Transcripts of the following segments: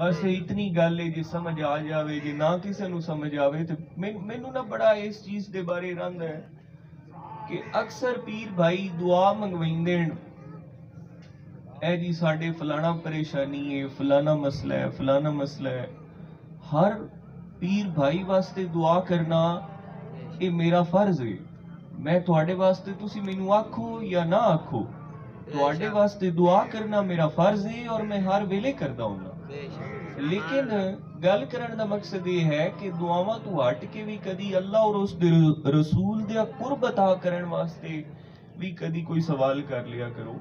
बस इतनी गल है जे समझ आ जावे, जे ना किसी नू समझ आवे तो मैनू ना बड़ा इस चीज दे बारे रंद है कि अक्सर पीर भाई दुआ मंगवाइंदे ए जी साडे फलाना परेशानी है, फलाना मसला है, फलाना मसला है। हर पीर भाई वास्ते दुआ करना ये मेरा फर्ज है। मैं तुहाडे वास्ते तुसी मैनू आखो या ना आखो, तुहाडे वास्ते दुआ करना मेरा फर्ज है और मैं हर वेले करदा हूं। लेकिन गल करन दा मकसद ये है कि दुआवां तू हट के भी कदी अल्लाह और उस रसूल दे कुर्ब अता करन वास्ते भी कदी कोई सवाल कर लिया करो,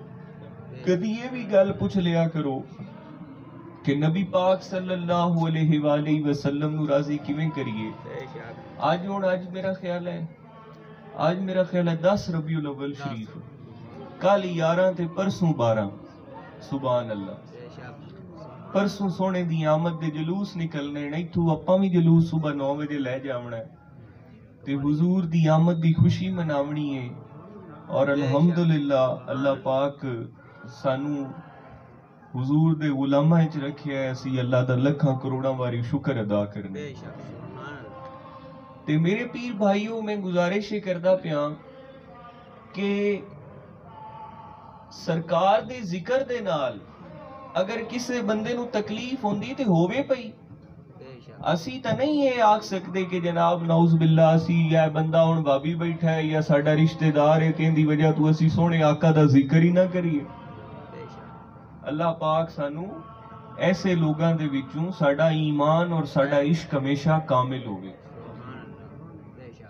कदी ये भी गल पूछ लिया करो कि नबी पाक सल्लल्लाहु अलैहि वसल्लम नु राजी किवें करिए। आज मेरा ख्याल है, आज मेरा ख्याल है 10 रबीउल अव्वल शरीफ, कल 11 ते परसों 12। सुभान अल्लाह। परसों सोने दी आमद दे जलूस निकलने ने, इथों आपां भी जलूस सुबह 9 बजे लै जावना है ते हुजूर दी आमद दी खुशी मनावनी है। और अल्हम्दुलिल्लाह अल्लाह पाक सानू हुजूर दे गुलामां च रखिया है। असी अल्लाह दा लखां करोड़ां वारी शुक्र अदा करने। ते मेरे पीर भाइयों, मैं गुजारिश करदा पिया कि सरकार दे जिक्र दे नाल अगर किसी बंदे नू तकलीफ होंदी ते होवे पई, असी तां नहीं ये आख सकते कि जनाब नौज बिल्ला असी या बंदा हुण भाभी बैठा है या साडा रिश्तेदार है तेंदी वजह तो असी सोहने आका दा जिक्र ही ना करिए। अल्लाह पाक सानू ऐसे लोगां दे विचों साडा ईमान और साडा इश्क हमेशा कामिल होवे।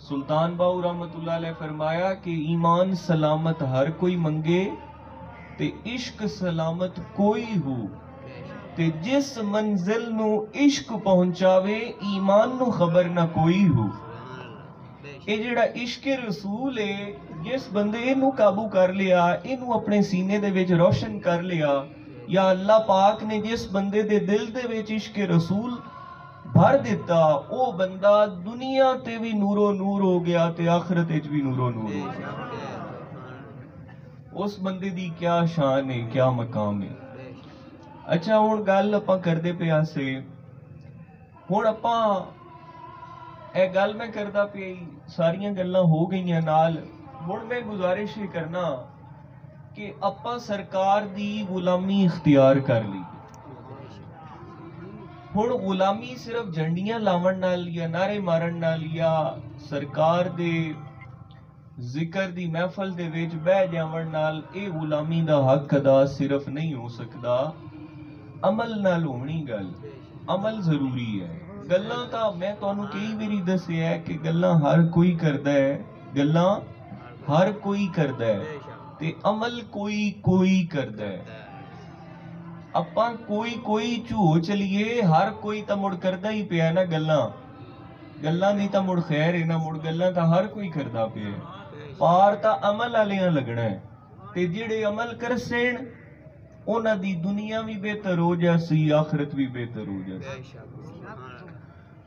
सुल्तान बाहू रहमतुल्लाह अलैह फरमाया कि ईमान सलामत हर कोई मंगे ते इश्क सलामत कोई हो, ते जिस मंजिल नू इश्क पहुंचावे ईमान नू खबर ना कोई हो। ये जेड़ा इश्क रसूल है, जिस बंदे इनू काबू कर लिया, इनू अपने सीने दे विच रोशन कर लिया, या अल्लाह पाक ने जिस बंदे दे दिल दे विच इश्क रसूल भर दिता, वो बंदा दुनिया ते भी नूरो नूर हो गया ते आखिरत विच भी नूरो नूर हो गया। उस बंदे दी क्या शान है, क्या मकाम है। अच्छा हुण गल आपां करदे पिया से, हुण आपां ए गल मैं करदा पिया, सारियां गल्लां हो गईयां नाल। हुण मैं गुजारिश ही करना कि आपां सरकार दी गुलामी इख्तियार कर ली। हुण गुलामी सिर्फ झंडियां लावण नाल या नारे मारन नाल या सरकार दे जिक्र दी महफल दे विच बह जावण नाल ए गुलामी दा हक अदा सिर्फ नहीं हो सकदा। अमल नाल होनी गल, अमल जरूरी है। गल्लां तां मैं तुहानू कई वारी दस्सिया है कि गल्लां हर कोई करदा है, गल्लां हर कोई करदा है ते अमल कोई कोई करदा है। आपां कोई कोई झूठ चलिए, हर कोई तां मुड़ करदा ही पिया ना गल्लां। गल्लां दी तां मुड़ खैर है ना, मुड़ गल्लां तां हर कोई करदा पिया। पार तां अमल वालियां लगना है, ते जेड़े अमल करसेन उन्हां दी दुनिया भी बेहतर हो जासी, आखिरत भी बेहतर हो जासी।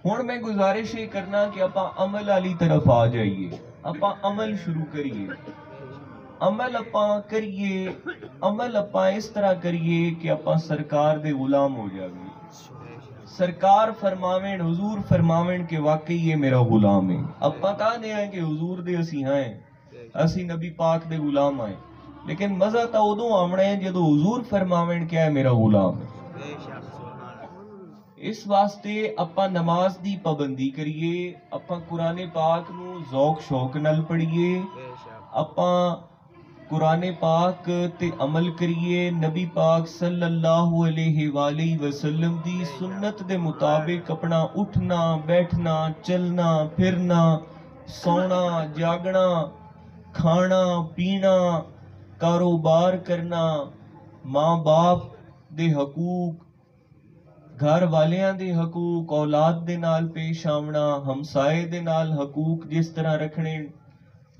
हुण मैं गुजारिश ये करना कि आपां अमल वाली तरफ आ जाइए, आपां अमल शुरू करिए। अमल आपां करिए, अमल आपां इस तरह करिए कि आपां सरकार दे गुलाम हो जावे। सरकार फरमावें, हुजूर फरमावें कि वाकई ये मेरा गुलाम है। आपां कहने हैं कि हुजूर दे असी हैं, असी नबी पाक दे गुलाम हैं, लेकिन मजा तो उदों आवना है जदों हुजूर फरमावें कि मेरा गुलाम है। इस वास्ते आपां नमाज दी पाबंदी करिए, आपां कुरान पाक नू ज़ौक शौक नाल पढ़िए, आपां कुरान पाक ते अमल करिए। नबी पाक सल्लल्लाहु अलैहि वसल्लम दी सुन्नत दे मुताबिक अपना उठना बैठना चलना फिरना सोना जागना खाना पीना कारोबार करना, माँ बाप दे हकूक, घर वालियां दे हकूक, औलाद दे नाल पेश आवना, हमसाए दे नाल हकूक जिस तरह रखने,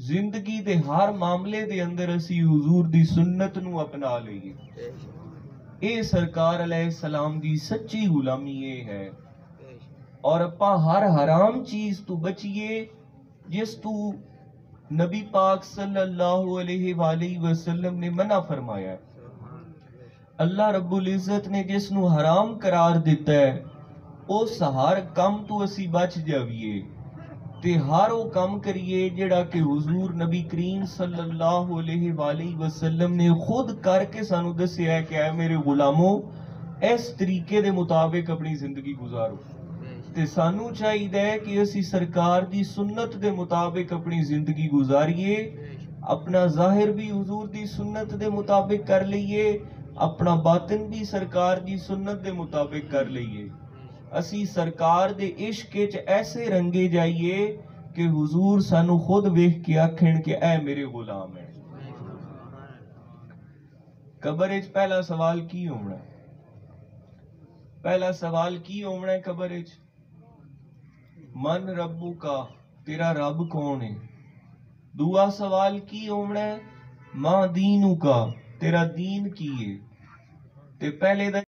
जिंदगी दे हर मामले दे अंदर असी हुजूर दी सुन्नत नू अपना लईए। ये सरकार अलैहिस्सलाम दी सच्ची गुलामी ये है। और आपां हर हराम चीज तो बचिए जिस तू नबी पाक सल्लल्लाहु अलैहि वसल्लम ने मना फरमाया। अल्लाह रब्बुल इज्जत ने जिस नू हराम करार दिता है उस हर कम तो असी बच जाइए ते हर वो कम करिए जिहड़ा कि हुजूर नबी करीम सल्लल्लाहु अलैहि वसल्लम ने खुद करके सानू दस्सिया है कि ऐ मेरे गुलामों इस तरीके दे मुताबिक अपनी जिंदगी गुजारो। ते सानू चाहिए कि असी सरकार दी सुन्नत दे मुताबिक अपनी जिंदगी गुजारिए, अपना जाहिर भी हुजूर दी सुन्नत दे मुताबिक कर लईए, अपना बातिन भी सरकार दी सुन्नत दे मुताबिक कर लईए। असी सरकार दे इश्क च ऐसे रंगे जाइए कि हुजूर सानू खुद वेख के आखण कि ऐ मेरे गुलाम है। कबर च पहला सवाल की होना? पहला सवाल की होना है कबर च? मन रब्बू का, तेरा रब कौन है? दूआ सवाल की होना है? मां दीनू का, तेरा दीन की है? ते पहले दा